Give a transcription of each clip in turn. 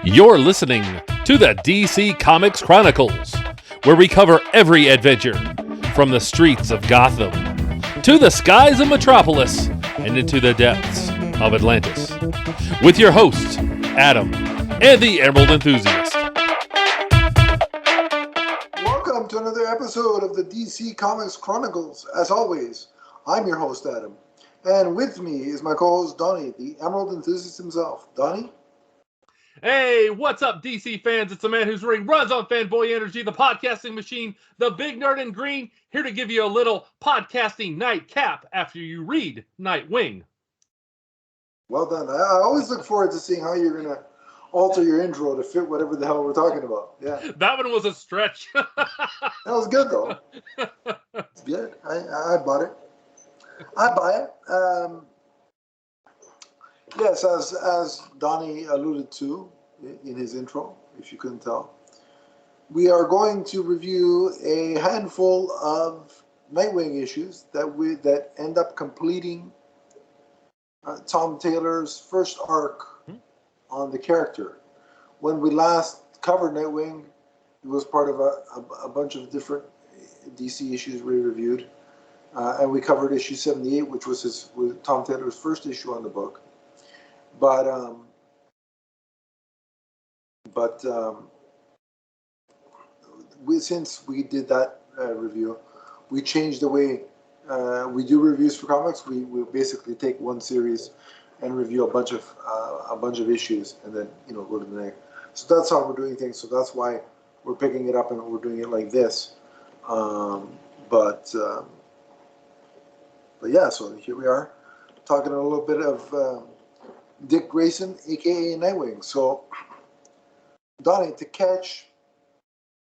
You're listening to the DC Comics Chronicles, where we cover every adventure from the streets of Gotham to the skies of Metropolis and into the depths of Atlantis. With your hosts, Adam and the Emerald Enthusiast. Welcome to another episode of the DC Comics Chronicles. As always, I'm your host, Adam. And with me is my co-host, Donnie, the Emerald Enthusiast himself. Donnie? Hey, what's up, DC fans? It's the man whose ring runs on fanboy energy, the podcasting machine, the big nerd in green, here to give you a little podcasting nightcap after you read Nightwing. Well done. I always look forward to seeing how you're going to alter your intro to fit whatever the hell we're talking about. Yeah, That one was a stretch. that was good, though. It's good. I bought it. I buy it. Yes, as Donnie alluded to in his intro, if you couldn't tell, we are going to review a handful of Nightwing issues that end up completing Tom Taylor's first arc on the character. When we last covered Nightwing, it was part of a bunch of different DC issues we reviewed, and we covered issue 78, which was Tom Taylor's first issue on the book. But since we did that review, we changed the way we do reviews for comics. We basically take one series and review a bunch of issues, and then go to the next. So that's how we're doing things. So that's why we're picking it up and we're doing it like this. But yeah, so here we are talking a little bit of Dick Grayson, aka Nightwing. So, Donnie, to catch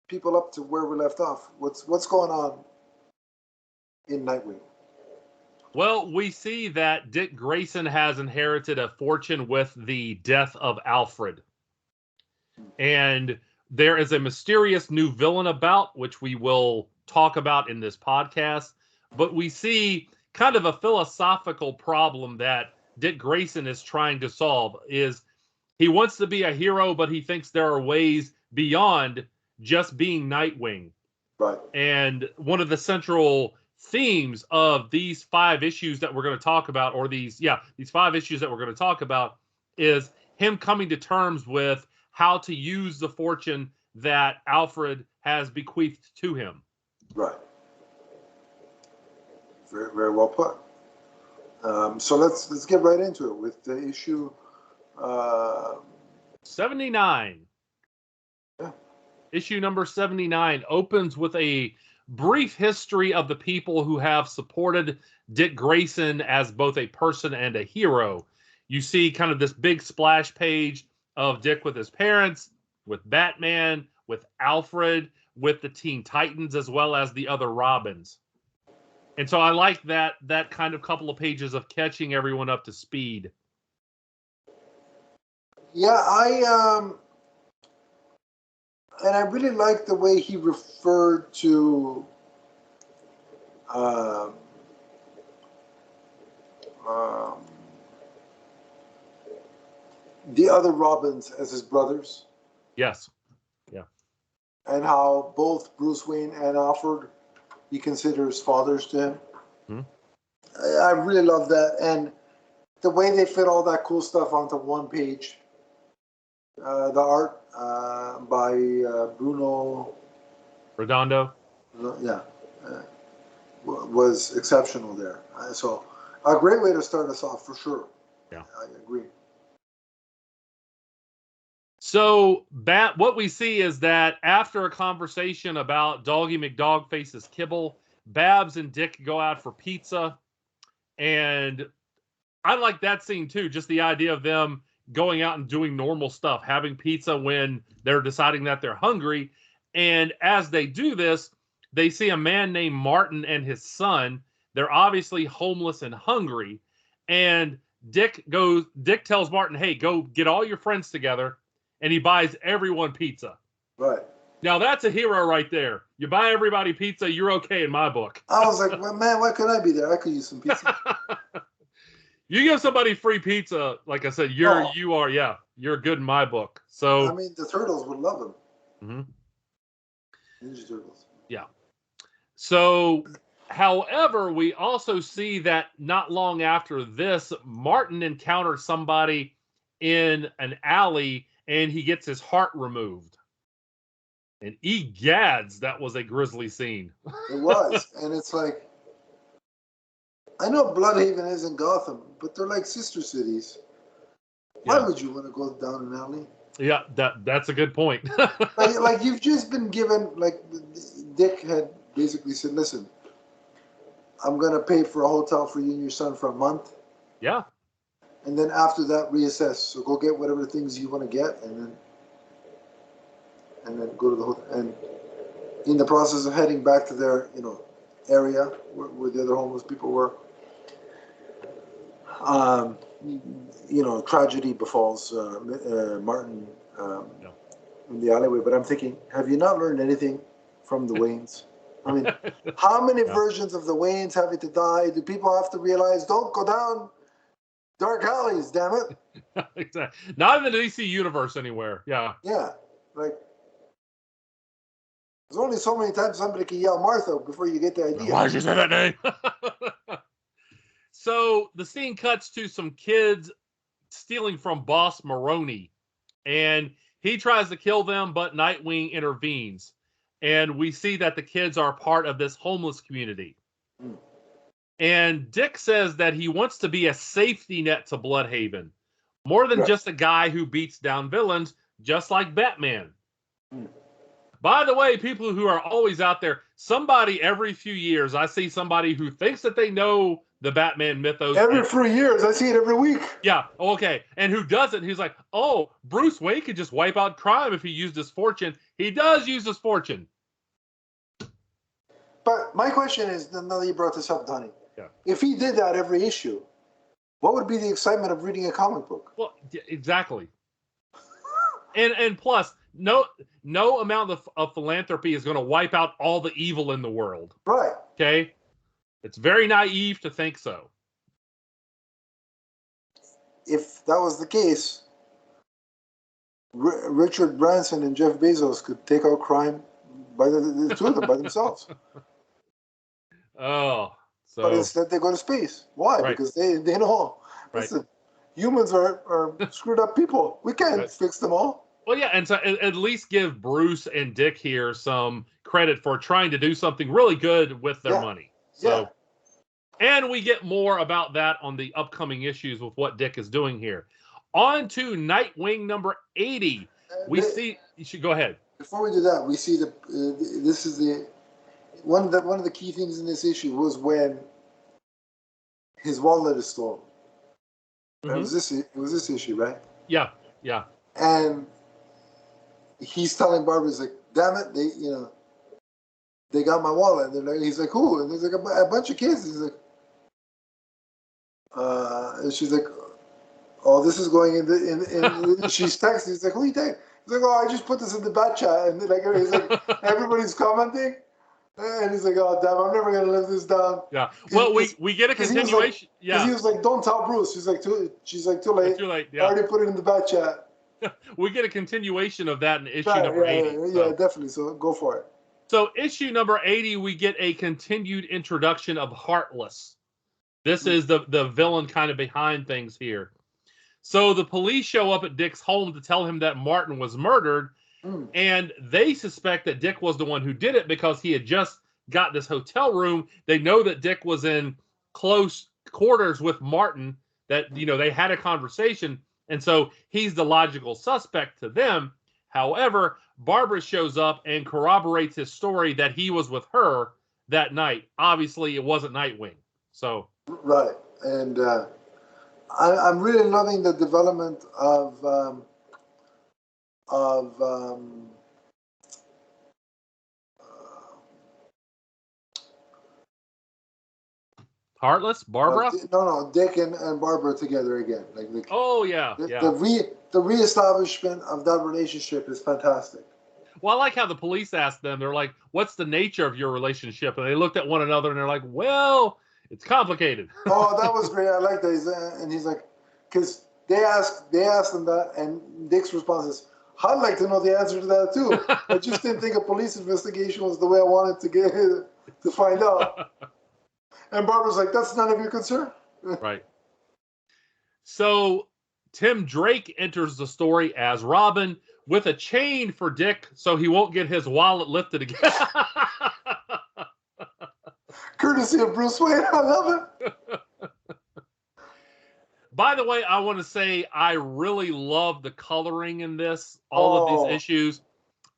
people up to where we left off, what's going on in Nightwing? Well, we see that Dick Grayson has inherited a fortune with the death of Alfred. And there is a mysterious new villain about, which we will talk about in this podcast. But we see kind of a philosophical problem that Dick Grayson is trying to solve. Is he wants to be a hero, but he thinks there are ways beyond just being Nightwing. Right. And one of the central themes of these 5 issues that we're going to talk about, or these 5 issues that we're going to talk about, is him coming to terms with how to use the fortune that Alfred has bequeathed to him. Right. Very, very well put. So let's get right into it with the issue 79. Yeah. Issue number 79 opens with a brief history of the people who have supported Dick Grayson as both a person and a hero. You see kind of this big splash page of Dick with his parents, with Batman, with Alfred, with the Teen Titans, as well as the other Robins. And so I like that kind of couple of pages of catching everyone up to speed. Yeah, and I really like the way he referred to the other Robins as his brothers. Yes. Yeah. And how both Bruce Wayne and Alfred he considers fathers to him. I really love that. And the way they fit all that cool stuff onto one page. The art by Bruno Redondo. Was exceptional there. So a great way to start us off for sure. Yeah, I agree. So what we see is that after a conversation about Doggy McDogface's kibble, Babs and Dick go out for pizza. And I like that scene too. Just the idea of them going out and doing normal stuff, having pizza when they're deciding that they're hungry. And as they do this, they see a man named Martin and his son. They're obviously homeless and hungry. And Dick tells Martin, hey, go get all your friends together. And he buys everyone pizza. Right. Now, that's a hero right there. You buy everybody pizza, you're okay in my book. I was like, well, man, why couldn't I be there? I could use some pizza. You give somebody free pizza, like I said, you're good in my book. So I mean, the Turtles would love him. Mm-hmm. Ninja Turtles. Yeah. So, however, we also see that not long after this, Martin encounters somebody in an alley and he gets his heart removed. And egads, that was a grisly scene. It was. And it's like, I know Bloodhaven isn't Gotham, but they're like sister cities. Why would you want to go down an alley? Yeah, that's a good point. like you've just been given, like Dick had basically said, listen, I'm going to pay for a hotel for you and your son for a month. Yeah. And then after that, reassess. So go get whatever things you want to get, and then go to the hotel. And in the process of heading back to their, area where the other homeless people were, tragedy befalls Martin in the alleyway. But I'm thinking, have you not learned anything from the Waynes? I mean, how many versions of the Waynes having to die do people have to realize? Don't go down dark alleys, damn it. Exactly. Not in the DC universe anywhere. Yeah. Yeah. Like, there's only so many times somebody can yell Martha before you get the idea. Why did you say that name? So the scene cuts to some kids stealing from Boss Maroney. And he tries to kill them, but Nightwing intervenes. And we see that the kids are part of this homeless community. And Dick says that he wants to be a safety net to Bloodhaven. More than just a guy who beats down villains, just like Batman. By the way, people who are always out there, somebody every few years, I see somebody who thinks that they know the Batman mythos. Every few years, I see it every week. Yeah, okay. And who doesn't? He's like, oh, Bruce Wayne could just wipe out crime if he used his fortune. He does use his fortune. But my question is, now that you brought this up, Donnie, if he did that every issue, what would be the excitement of reading a comic book? Well, exactly. and plus, no amount of philanthropy is going to wipe out all the evil in the world. Right. Okay? It's very naive to think so. If that was the case, Richard Branson and Jeff Bezos could take out crime by the two of them by themselves. Oh. So, but instead they go to space. Why? Right. Because they know, listen, humans are screwed up people. We can't fix them all. Well, yeah, and so at least give Bruce and Dick here some credit for trying to do something really good with their money. So, and we get more about that on the upcoming issues with what Dick is doing here. On to Nightwing number 80. You should go ahead. Before we do that, we see this is the one of the key things in this issue was when his wallet is stolen. It was this issue, right? Yeah. And he's telling Barbara, he's like, damn it, they got my wallet. And he's like, who? And there's like a bunch of kids. He's like, and she's like, oh, this is going in she's texting. He's like, who are you texting? He's like, oh, I just put this in the bat chat. And he's like, everybody's commenting. And he's like, oh, damn, I'm never going to live this down. Yeah. Well, we get a continuation. Because he was like, don't tell Bruce. She's like, too late. Too late, I already put it in the bat chat. We get a continuation of that in issue number 80. Yeah, definitely. So go for it. So issue number 80, we get a continued introduction of Heartless. This is the villain kind of behind things here. So the police show up at Dick's home to tell him that Martin was murdered, and they suspect that Dick was the one who did it because he had just got this hotel room. They know that Dick was in close quarters with Martin, that, they had a conversation, and so he's the logical suspect to them. However, Barbara shows up and corroborates his story that he was with her that night. Obviously, it wasn't Nightwing. So right, and I'm really loving the development of Heartless, Barbara. No, Dick and Barbara together again. The reestablishment of that relationship is fantastic. Well, I like how the police asked them. They're like, "What's the nature of your relationship?" And they looked at one another and they're like, "Well, It's complicated. Oh, that was great. I like that. And he's like, because they asked him that, and Dick's response is, I'd like to know the answer to that too. I just didn't think a police investigation was the way I wanted to find out. And Barbara's like, that's none of your concern. Right. So Tim Drake enters the story as Robin with a chain for Dick so he won't get his wallet lifted again. Courtesy of Bruce Wayne. I love it. By the way, I want to say I really love the coloring in this, all of these issues,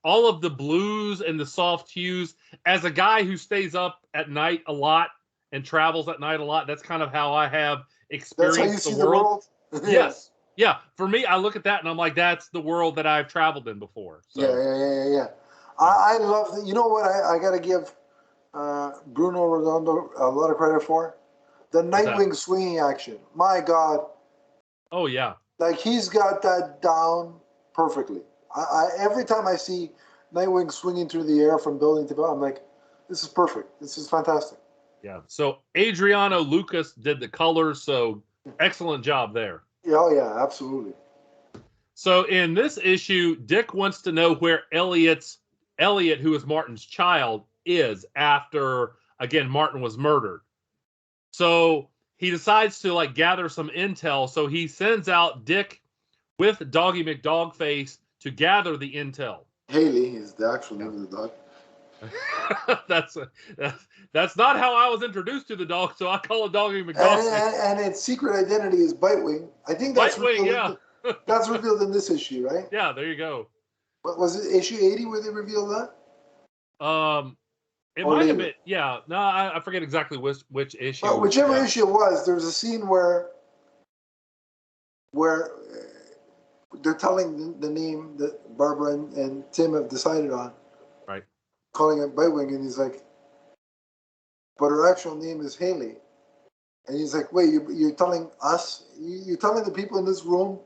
all of the blues and the soft hues. As a guy who stays up at night a lot and travels at night a lot, that's kind of how I have experienced that's how you see the world. Yes. Yeah. For me, I look at that and I'm like, that's the world that I've traveled in before. So. Yeah. I love that. You know what? I got to give Bruno Redondo a lot of credit for? The Nightwing swinging action. My God. Oh, yeah. Like, he's got that down perfectly. Every time I see Nightwing swinging through the air from building to building, I'm like, this is perfect. This is fantastic. Yeah. So Adriano Lucas did the colors, so excellent job there. Oh, yeah, absolutely. So in this issue, Dick wants to know where Elliot, who is Martin's child, is after, again, Martin was murdered. So he decides to gather some intel. So he sends out Dick with Doggy McDogface to gather the intel. Haley is the actual name of the dog. That's not how I was introduced to the dog, so I call it Doggy McDogface. And its secret identity is Bitewing. I think that's Bitewing, yeah. That's revealed in this issue, right? Yeah, there you go. What was it, issue 80 where they revealed that? It might have been, yeah. No, I forget exactly which issue. But whichever issue it was, there was a scene where they're telling the name that Barbara and Tim have decided on. Right. Calling it Bitewing, and he's like, but her actual name is Haley. And he's like, wait, you're telling us? You're telling the people in this room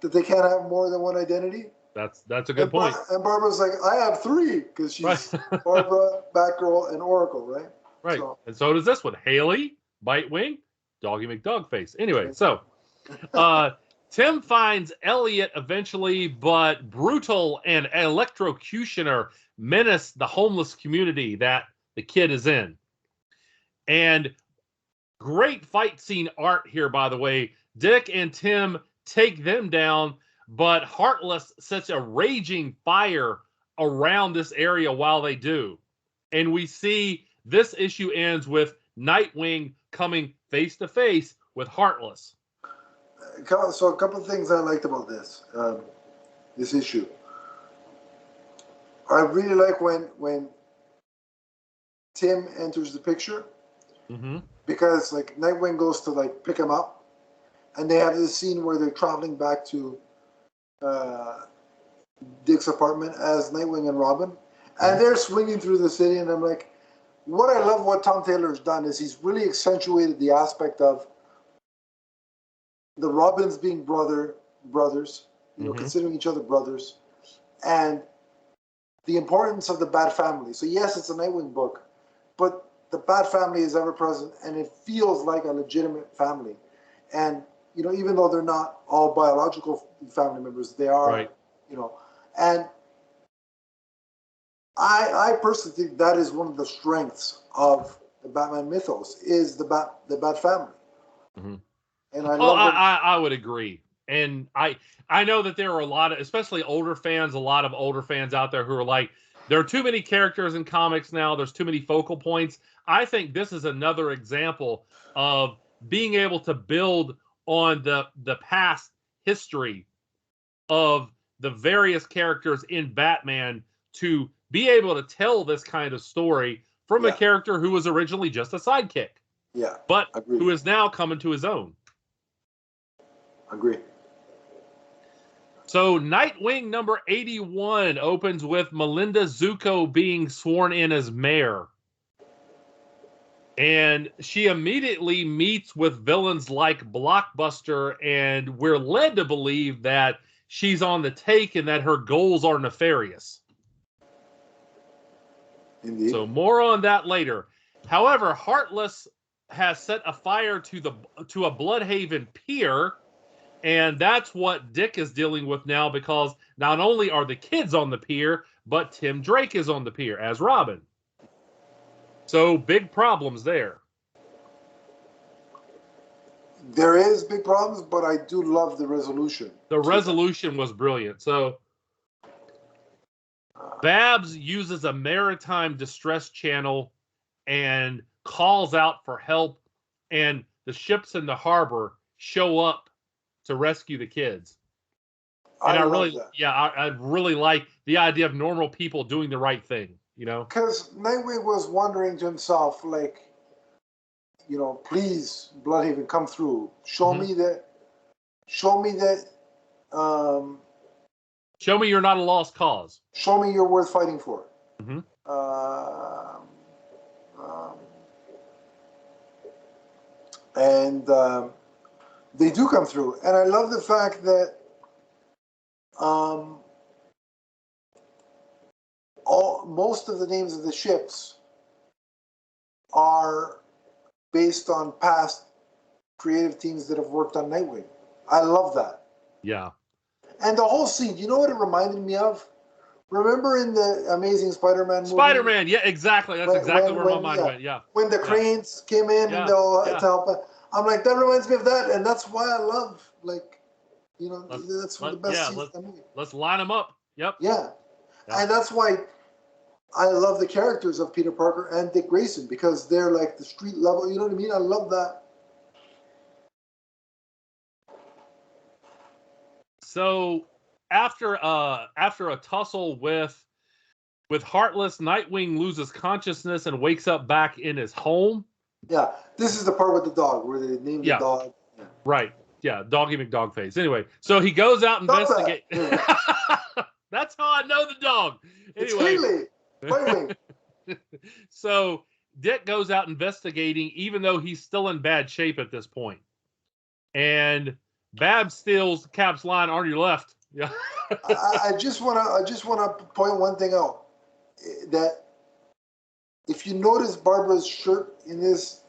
that they can't have more than one identity? That's a good point. And Barbara's like, I have three, because she's right. Barbara, Batgirl, and Oracle, right? Right. So, and so does this one. Haley, Bitewing, Doggy McDogface. Anyway, so Tim finds Elliot eventually, but Brutal and Electrocutioner menace the homeless community that the kid is in. And great fight scene art here, by the way. Dick and Tim take them down, but Heartless sets a raging fire around this area while they do. And we see this issue ends with Nightwing coming face to face with Heartless. So a couple of things I liked about this issue. I really like when Tim enters the picture, because Nightwing goes to pick him up, and they have this scene where they're traveling back to Dick's apartment as Nightwing and Robin, and they're swinging through the city, and I'm like, what I love what Tom Taylor has done is he's really accentuated the aspect of the Robins being brothers, considering each other brothers, and the importance of the Bat family. So yes, it's a Nightwing book, but the Bat family is ever present, and it feels like a legitimate family. And even though they're not all biological family members, they are, right. And I personally think that is one of the strengths of the Batman mythos is the Bat family. And I would agree. And I know that there are a lot of, especially older fans, a lot of older fans out there who are like, there are too many characters in comics now. There's too many focal points. I think this is another example of being able to build on the past history of the various characters in Batman to be able to tell this kind of story from a character who was originally just a sidekick. Yeah. But Agreed. who is now coming to his own. Agree. So Nightwing number 81 opens with Melinda Zuko being sworn in as mayor. And she immediately meets with villains like Blockbuster, and we're led to believe that she's on the take and that her goals are nefarious. Indeed. So more on that later. However, Heartless has set a fire to a Bloodhaven pier, and that's what Dick is dealing with now, because not only are the kids on the pier, but Tim Drake is on the pier as Robin. So big problems there. There is big problems, but I do love the resolution. The resolution was brilliant. So Babs uses a maritime distress channel and calls out for help, and the ships in the harbor show up to rescue the kids. And I really like the idea of normal people doing the right thing, you know? Because Nightwing was wondering to himself, like, you know, please, Bloodhaven, come through. Show me that. Show me you're not a lost cause. Show me you're worth fighting for. Mm-hmm. And they do come through. And I love the fact that most of the names of the ships are based on past creative teams that have worked on Nightwing. I love that. Yeah. And the whole scene, you know what it reminded me of? Remember in the Amazing Spider-Man movie? Spider-Man, yeah, exactly. That's exactly where my mind went, yeah. When the cranes came in and they'll help. I'm like, that reminds me of that, and that's why I love, like, you know, that's one of the best scenes in the movie. Let's line them up. Yep. Yeah. And that's why I love the characters of Peter Parker and Dick Grayson, because they're like the street level, you know what I mean? I love that. So after a tussle with Heartless, Nightwing loses consciousness and wakes up back in his home. Yeah, this is the part with the dog where they named the dog. Yeah. Right. Yeah, Doggy McDogface. Anyway, so he goes out and investigates. That's how I know the dog. Anyway. It's Haley. So Dick goes out investigating, even though he's still in bad shape at this point. And Babs steals Cap's line on your left. Yeah. I just wanna point one thing out. That if you notice Barbara's shirt in this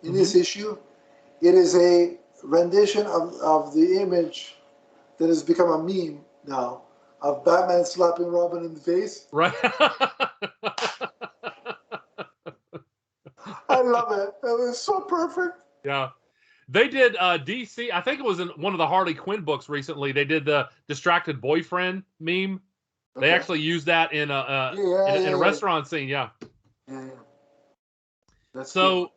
issue, it is a rendition of the image that has become a meme now of Batman slapping Robin in the face. Right. I love it. It was so perfect. Yeah. They did DC, I think it was in one of the Harley Quinn books recently. They did the distracted boyfriend meme. They actually used that in a restaurant scene, yeah. That's so cool.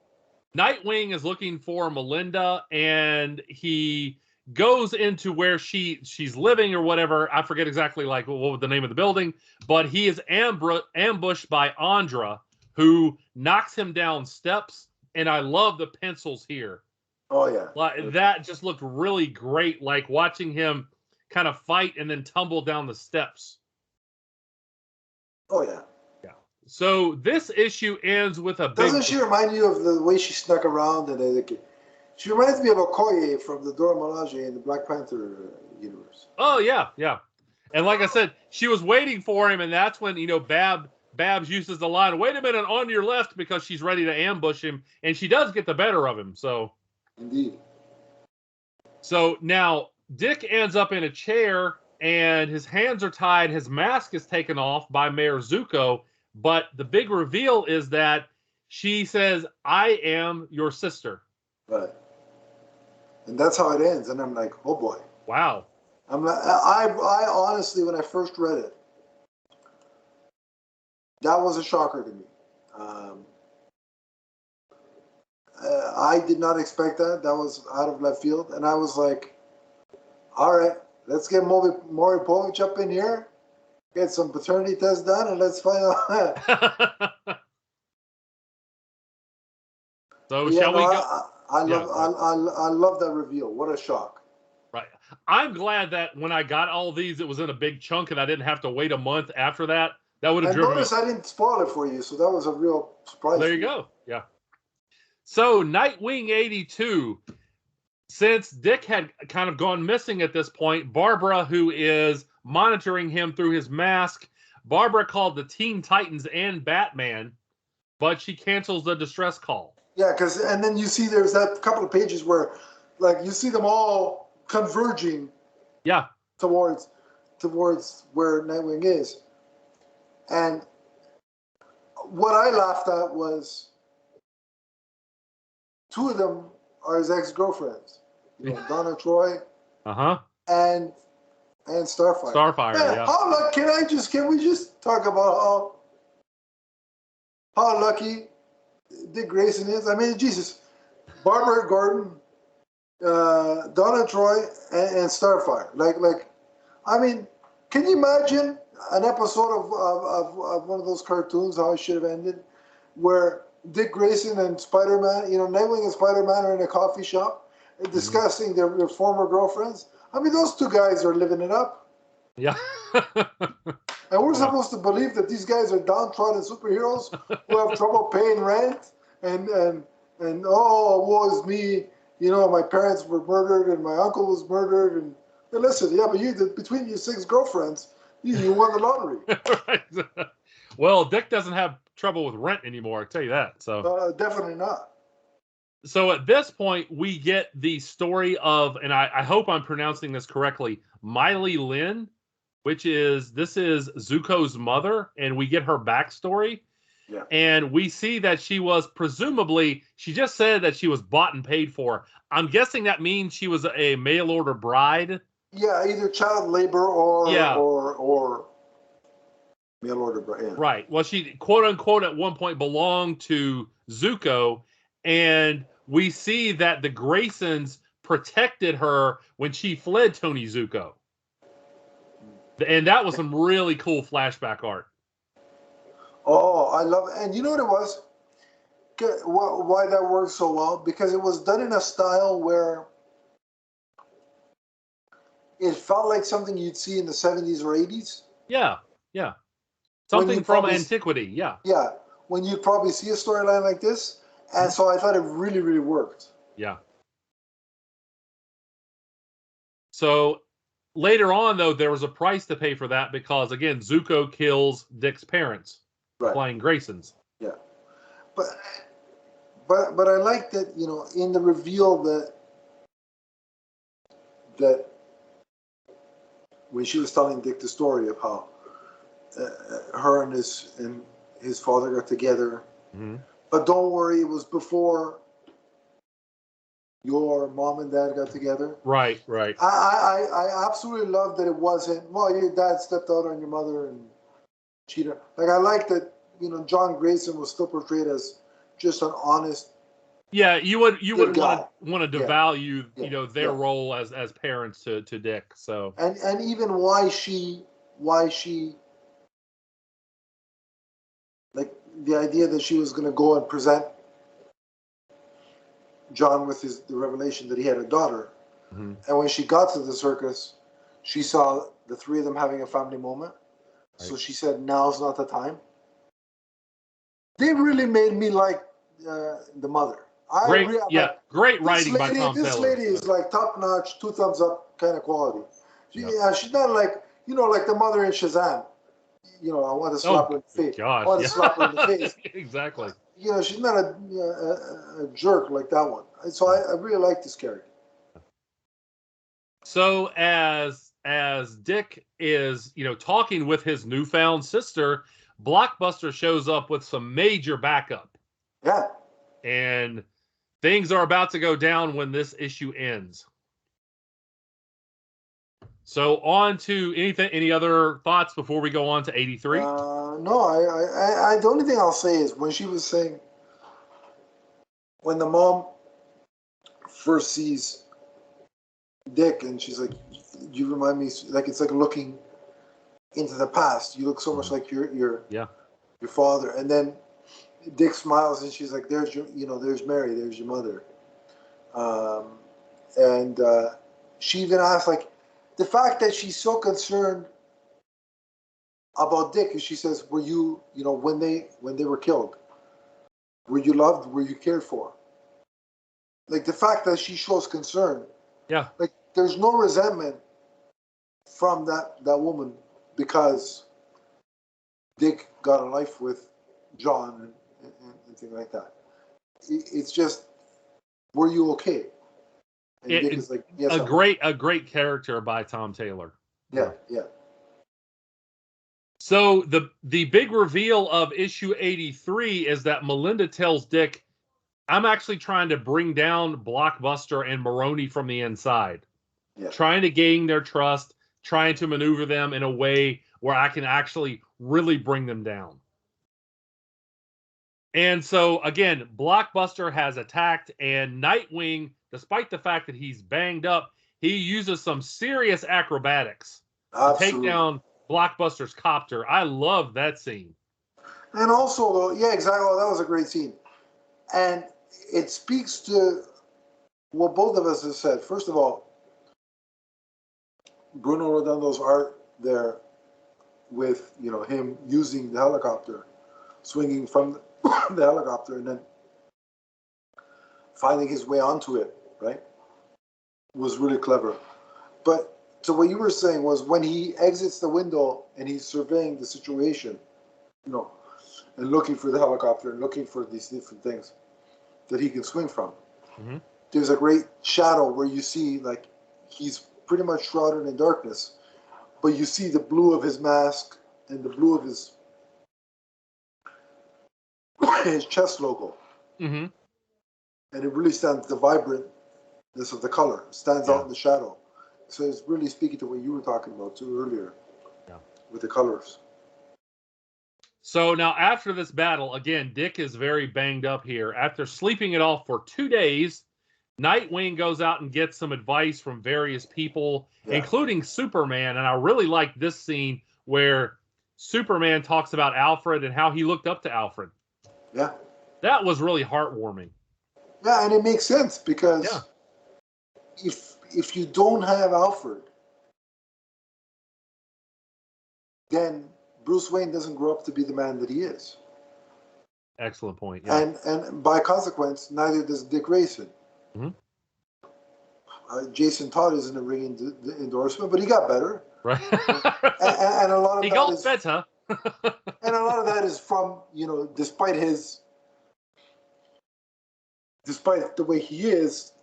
Nightwing is looking for Melinda, and he goes into where she's living or whatever. I forget exactly like what was the name of the building, but he is ambushed by Andra, who knocks him down steps, and I love the pencils here. Oh yeah. Like that just looked really great, like watching him kind of fight and then tumble down the steps. Oh yeah. Yeah. So this issue ends with a Doesn't she remind you of the way she snuck around and she reminds me of Okoye from the Dora Milaje in the Black Panther universe. Oh yeah, yeah. And like I said, she was waiting for him, and that's when, you know, Babs uses the line, "Wait a minute, on your left," because she's ready to ambush him, and she does get the better of him. So indeed. So now Dick ends up in a chair, and his hands are tied. His mask is taken off by Mayor Zuko, but the big reveal is that she says, "I am your sister." Right. And that's how it ends. And I'm like, oh boy. Wow. I honestly, when I first read it, that was a shocker to me. I did not expect that. That was out of left field. And I was like, all right, let's get Maury Povich up in here, get some paternity tests done, and let's find out. So yeah, shall we go? I love that reveal. What a shock. Right. I'm glad that when I got all these, it was in a big chunk and I didn't have to wait a month after that. That would have driven me. Notice I didn't spoil it for you, so that was a real surprise. There you go. Yeah. So Nightwing 82. Since Dick had kind of gone missing at this point, Barbara, who is monitoring him through his mask, Barbara called the Teen Titans and Batman, but she cancels the distress call. Yeah, and then you see there's that couple of pages where, like, you see them all converging. Yeah. Towards where Nightwing is, and what I laughed at was two of them are his ex-girlfriends, Donna Troy, and Starfire. Starfire, Man, yeah. Can we just talk about how lucky Dick Grayson is? I mean, Jesus, Barbara Gordon, Donna Troy, and Starfire. Like, I mean, can you imagine an episode of one of those cartoons, how it should have ended, where Dick Grayson and Spider-Man, Nightwing and Spider-Man are in a coffee shop discussing their former girlfriends? I mean, those two guys are living it up. Yeah. And we're supposed to believe that these guys are downtrodden superheroes who have trouble paying rent and woe is me, my parents were murdered and my uncle was murdered and listen, yeah, but between you 6 girlfriends, you won the lottery. Right. Well, Dick doesn't have trouble with rent anymore, I tell you that. So definitely not. So at this point, we get the story of, and I hope I'm pronouncing this correctly, Miley Lynn, this is Zuko's mother, and we get her backstory. Yeah. And we see that she was she just said that she was bought and paid for. I'm guessing that means she was a mail order bride. Yeah, either child labor or mail order bride. Yeah. Right. Well, she quote unquote at one point belonged to Zuko, and we see that the Graysons protected her when she fled Tony Zuko. And that was some really cool flashback art. Oh, I love it. And you know what it was? Why that worked so well? Because it was done in a style where it felt like something you'd see in the 70s or 80s. Yeah, yeah. Something from antiquity, yeah. Yeah, when you'd probably see a storyline like this. And so I thought it really, really worked. Yeah. So later on, though, there was a price to pay for that because, again, Zuko kills Dick's parents, playing Graysons. Yeah. But I like that, in the reveal that when she was telling Dick the story of how her and his father got together. Mm-hmm. But don't worry, it was before your mom and dad got together. Right, right. I absolutely love that it wasn't, well, your dad stepped out on your mother and cheated. Like, I like that, John Grayson was still portrayed as just an honest. Yeah, you would want to devalue, their role as parents to Dick. So and even why she like the idea that she was going to go and present John with the revelation that he had a daughter. Mm-hmm. And when she got to the circus, she saw the 3 of them having a family moment. Right. So she said, now's not the time. They really made me like the mother. Great writing by Tom Taylor. This lady is like top-notch, 2 thumbs up kind of quality. She's not like, like the mother in Shazam. I want to slap her in the face. Gosh, I want to slap her in the face. Exactly. She's not a jerk like that one. So I really like this character. So as Dick is, talking with his newfound sister, Blockbuster shows up with some major backup. Yeah. And things are about to go down when this issue ends. So on to any other thoughts before we go on to 83? No, I the only thing I'll say is when she was saying, when the mom first sees Dick and she's like, you remind me, like, it's like looking into the past. You look so much like your father. And then Dick smiles and she's like, there's there's Mary, there's your mother. And she even asked, like, the fact that she's so concerned about Dick, and she says, were you, when they were killed, were you loved? Were you cared for? Like, the fact that she shows concern. Yeah. Like, there's no resentment from that woman because Dick got a life with John and things like that. it's just, were you okay? And Dick is like, yes, a great character by Tom Taylor. Yeah. So the big reveal of issue 83 is that Melinda tells Dick, I'm actually trying to bring down Blockbuster and Maroni from the inside. Yeah. Trying to gain their trust, trying to maneuver them in a way where I can actually really bring them down. And so, again, Blockbuster has attacked, and Nightwing, despite the fact that he's banged up, he uses some serious acrobatics to take down Blockbuster's copter. I love that scene. And also, yeah, exactly. That was a great scene. And it speaks to what both of us have said. First of all, Bruno Redondo's art there with, him using the helicopter, swinging from the helicopter and then finding his way onto it, right, was really clever. But so what you were saying was when he exits the window and he's surveying the situation, and looking for the helicopter and looking for these different things that he can swing from. Mm-hmm. There's a great shadow where you see, like, he's pretty much shrouded in darkness, but you see the blue of his mask and the blue of his chest logo. Mm-hmm. And it really stands, the vibrantness of the color stands out in the shadow. So it's really speaking to what you were talking about too earlier with the colors. So now after this battle, again, Dick is very banged up here. After sleeping it off for 2 days, Nightwing goes out and gets some advice from various people, including Superman. And I really like this scene where Superman talks about Alfred and how he looked up to Alfred. Yeah. That was really heartwarming. Yeah, and it makes sense because if you don't have Alfred, then Bruce Wayne doesn't grow up to be the man that he is. Excellent point. Yeah. And by consequence, neither does Dick Grayson. Mm-hmm. Jason Todd isn't a ring endorsement, but he got better. Right. and a lot of he that got is better. and a lot of that is from, despite the way he is,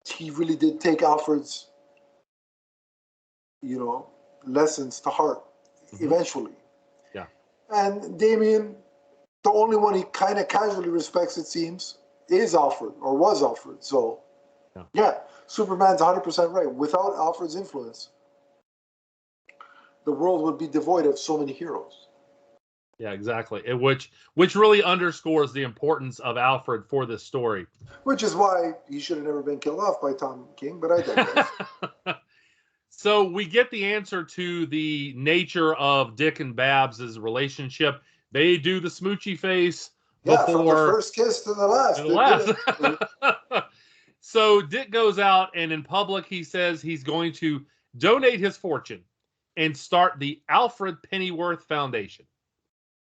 he really did take Alfred's, lessons to heart eventually. Yeah. And Damien, the only one he kind of casually respects, it seems, is Alfred, or was Alfred. So, yeah, Superman's 100% right. Without Alfred's influence, the world would be devoid of so many heroes. Yeah, exactly. Which really underscores the importance of Alfred for this story. Which is why he should have never been killed off by Tom King, but I digress. So we get the answer to the nature of Dick and Babs' relationship. They do the smoochy face before from the first kiss to the last. So Dick goes out, and in public he says he's going to donate his fortune and start the Alfred Pennyworth Foundation.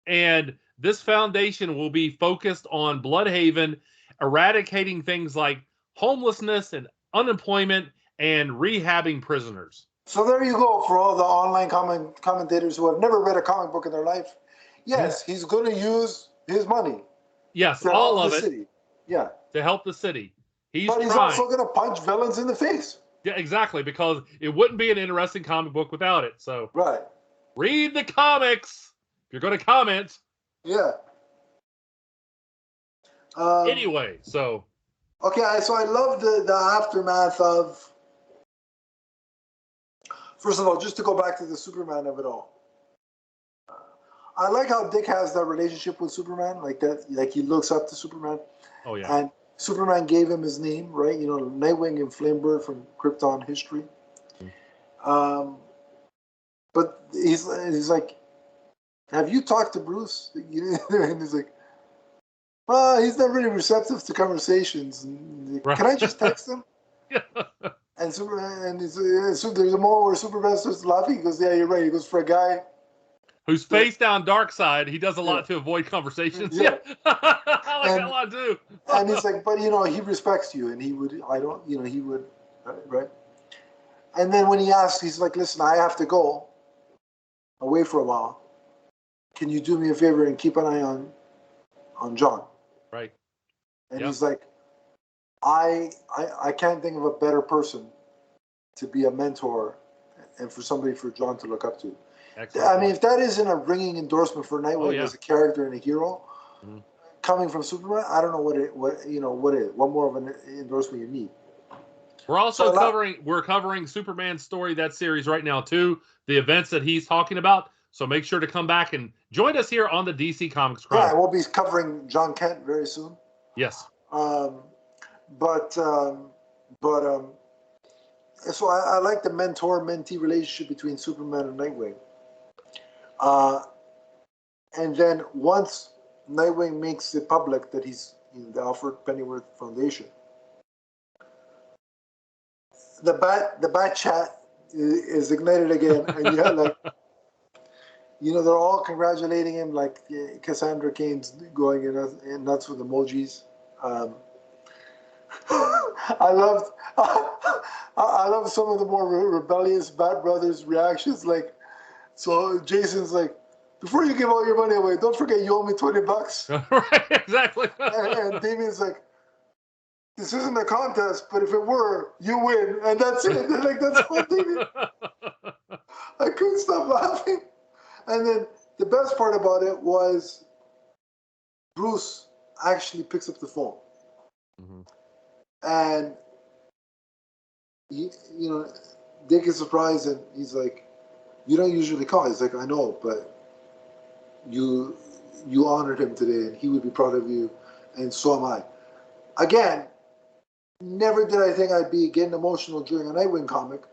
And this foundation will be focused on Bloodhaven, eradicating things like homelessness and unemployment and rehabbing prisoners. So there you go for all the online commentators who have never read a comic book in their life. Yes, he's going to use his money. Yes, all of it. City. Yeah. To help the city. He's also going to punch villains in the face. Yeah, exactly, because it wouldn't be an interesting comic book without it. So read the comics if you're going to comment. Yeah. Anyway, so. Okay, so I love the aftermath of. First of all, just to go back to the Superman of it all. I like how Dick has that relationship with Superman, like that, like he looks up to Superman. Oh yeah. And Superman gave him his name, right? Nightwing and Flamebird from Krypton history. Mm-hmm. But he's like, have you talked to Bruce? And he's like, well, he's not really receptive to conversations. And can I just text him? Yeah. And Superman, and so there's a moment where Superman starts laughing. He goes, yeah, you're right. He goes, for a guy who's face down dark side, he does a lot to avoid conversations. Yeah. I like that a lot too. And he's like, but he respects you, and he would, he would, right? And then when he asks, he's like, listen, I have to go away for a while. Can you do me a favor and keep an eye on John? Right. And Yep. he's like, I can't think of a better person to be a mentor and for John to look up to. Excellent I mean, point. if that isn't a ringing endorsement for Oh Nightwing yeah. as a character and a hero, Mhm. coming from Superman, I don't know what more of an endorsement you need. We're also So covering Superman's story, that series right now too, the events that he's talking about. So make sure to come back and join us here on the DC Comics yeah, Chronicles. we'll be covering John Kent very soon. Yes. But so I like the mentor-mentee relationship between Superman and Nightwing. And then once Nightwing makes it public that he's in the Alfred Pennyworth Foundation, the bat chat is ignited again, and yeah, like they're all congratulating him, like Cassandra Cain's going in nuts with emojis. I loved I love some of the more rebellious Bat Brothers reactions. Like, so Jason's like, before you give all your money away, don't forget you owe me $20. Right, exactly. And Damien's like, this isn't a contest, but if it were, you win, and that's it. Like, that's all Damien. I couldn't stop laughing. And then the best part about it was Bruce actually picks up the phone. Mm-hmm. And Dick is surprised, and he's like, "You don't usually call." He's like, "I know, but you honored him today, and he would be proud of you, and so am I." Again, never did I think I'd be getting emotional during a Nightwing comic.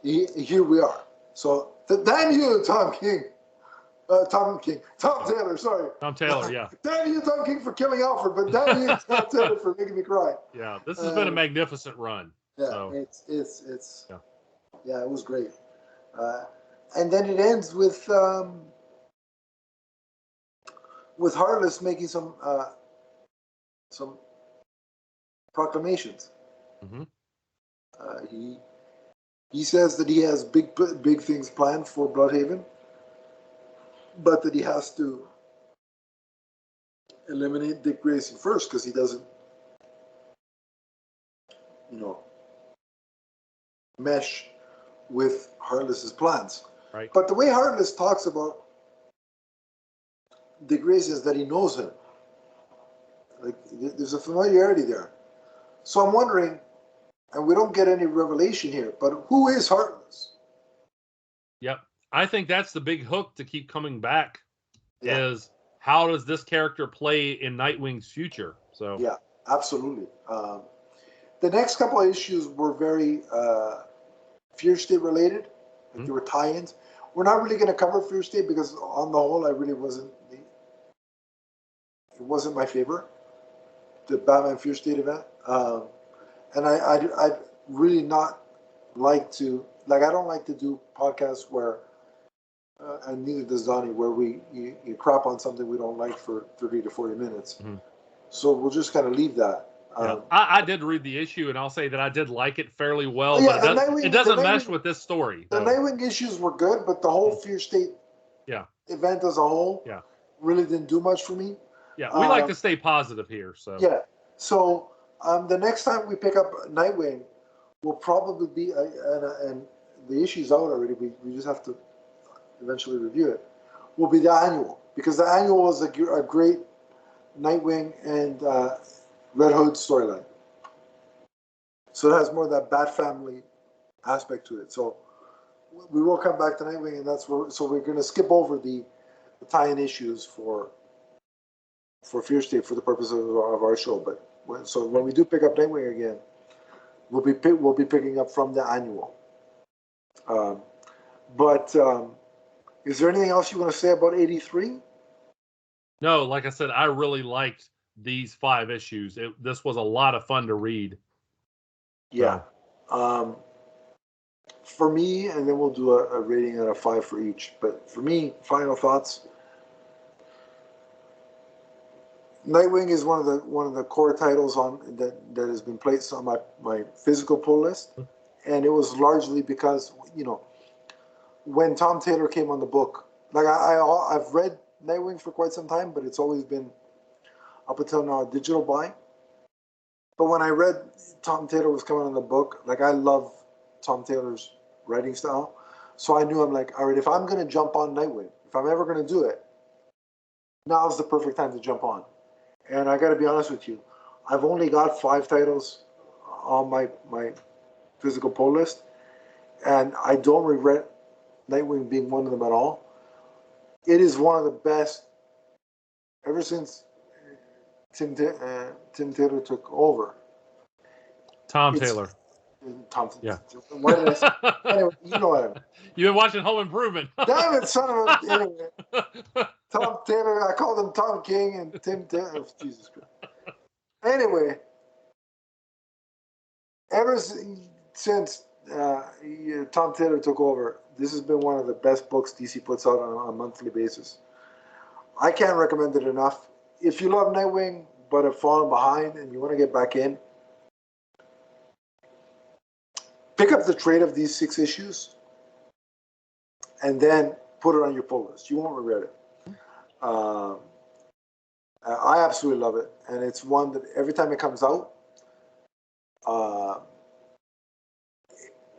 Here we are. So damn you, Tom Taylor, sorry. Tom Taylor, yeah. Damn you, Tom King, for killing Alfred, but damn you, Tom Taylor, for making me cry. Yeah, this has been a magnificent run. Yeah, so. It's yeah, it was great. And then it ends with Heartless making some proclamations. Mm-hmm. He says that he has big things planned for Bloodhaven, but that he has to eliminate Dick Grayson first because he doesn't, mesh with Heartless's plans. Right. But the way Heartless talks about Dick Grayson is that he knows him. Like, there's a familiarity there. So I'm wondering, and we don't get any revelation here, but who is Heartless? Yep. I think that's the big hook to keep coming back is how does this character play in Nightwing's future? So yeah, absolutely. The next couple of issues were very Fear State related. Like, they were tie-ins. We're not really going to cover Fear State because on the whole, it wasn't my favorite, the Batman Fear State event. And I'd really not like to, I don't like to do podcasts where, and neither does Donnie, where you crap on something we don't like for 30 to 40 minutes. Mm-hmm. So we'll just kind of leave that. Yeah. I did read the issue, and I'll say that I did like it fairly well, but it doesn't mesh with this story. The Nightwing issues were good, but the whole Fear State event as a whole really didn't do much for me. Yeah, we like to stay positive here. So yeah. So the next time we pick up Nightwing will probably be, and the issue's out already, we just have to eventually review it, will be the annual. Because the annual is a great Nightwing and Red Hood storyline. So it has more of that Bat Family aspect to it. So we will come back to Nightwing, and so we're going to skip over the tie-in issues for Fear State for the purpose of our show. But when we do pick up Nightwing again, we'll be picking up from the annual. But is there anything else you want to say about 83? No, like I said, I really liked these 5 issues. This was a lot of fun to read. Yeah. For me, and then we'll do a rating out of 5 for each. But for me, final thoughts. Nightwing is one of the core titles that has been placed on my physical pull list, and it was largely because when Tom Taylor came on the book, like I've read Nightwing for quite some time, but it's always been up until now a digital buy. But when I read Tom Taylor was coming on the book, like I love Tom Taylor's writing style. So I knew I'm like, all right, if I'm going to jump on Nightwing, if I'm ever going to do it, now's the perfect time to jump on. And I got to be honest with you, I've only got 5 titles on my physical pull list, and I don't regret Nightwing being one of them at all. It is one of the best ever since Tim Taylor took over. Tom Taylor. Tom. Yeah. Why did I say? Anyway, you know what I mean. You've been watching Home Improvement. Damn it, son of a... Anyway. Tom Taylor, I called him Tom King and Tim Taylor. Oh, Jesus Christ. Anyway, ever since Tom Taylor took over, this has been one of the best books DC puts out on a monthly basis. I can't recommend it enough. If you love Nightwing but have fallen behind and you want to get back in, pick up the trade of these 6 issues and then put it on your pull list. You won't regret it. I absolutely love it, and it's one that every time it comes out,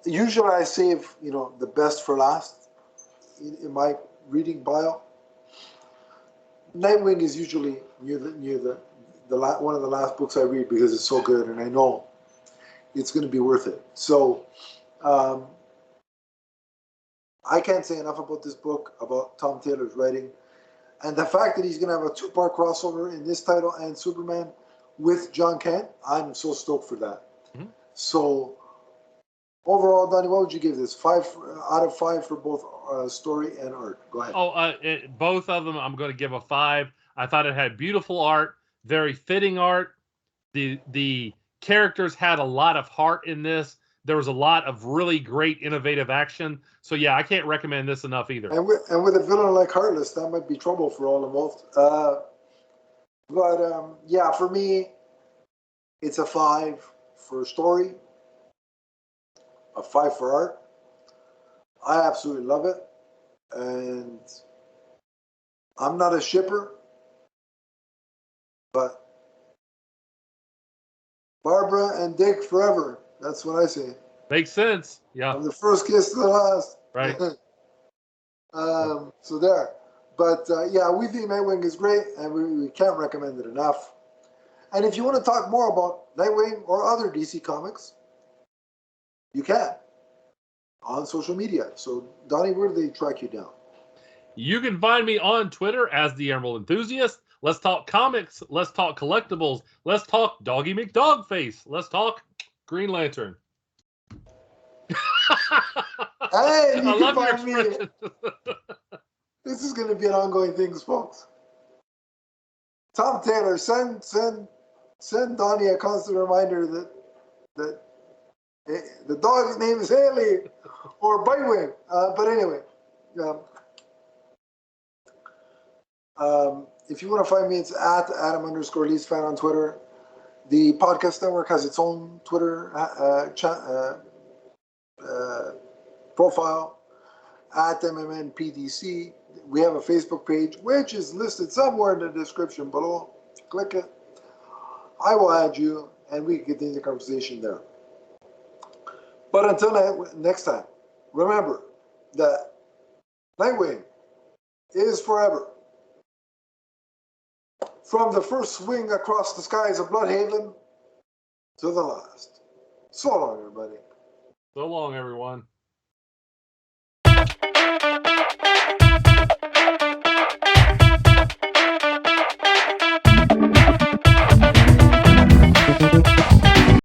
usually I save the best for last in my reading bio. Nightwing is usually near the one of the last books I read because it's so good, and I know it's going to be worth it. So I can't say enough about this book, about Tom Taylor's writing, and the fact that he's going to have a 2-part crossover in this title and Superman with John Kent. I'm so stoked for that. Mm-hmm. So overall, Donnie, what would you give this? 5 out of 5 for both story and art. Go ahead. Both of them, I'm going to give a 5. I thought it had beautiful art, very fitting art. The characters had a lot of heart in this. There was a lot of really great, innovative action. So yeah, I can't recommend this enough either. And with a villain like Heartless, that might be trouble for all involved. Yeah, for me, it's a 5 for story, a 5 for art. I absolutely love it, and I'm not a shipper, but Barbara and Dick forever. That's what I say. Makes sense. Yeah. From the first kiss to the last. Right. So there. But yeah, we think Nightwing is great, and we can't recommend it enough. And if you want to talk more about Nightwing or other DC comics, you can on social media. So, Donnie, where do they track you down? You can find me on Twitter as the Emerald Enthusiast. Let's talk comics. Let's talk collectibles. Let's talk Doggy McDogface. Let's talk Green Lantern. Hey, I love your expression. This is going to be an ongoing thing, folks. Tom Taylor, send Donnie a constant reminder that the dog's name is Haley or Bitewing. But anyway, if you want to find me, it's at Adam_LeesFan on Twitter. The podcast network has its own Twitter profile at MMNPDC. We have a Facebook page, which is listed somewhere in the description below. Click it. I will add you, and we can continue the conversation there. But until next time, remember that Nightwing is forever. From the first swing across the skies of Bloodhaven to the last. So long, everybody. So long, everyone.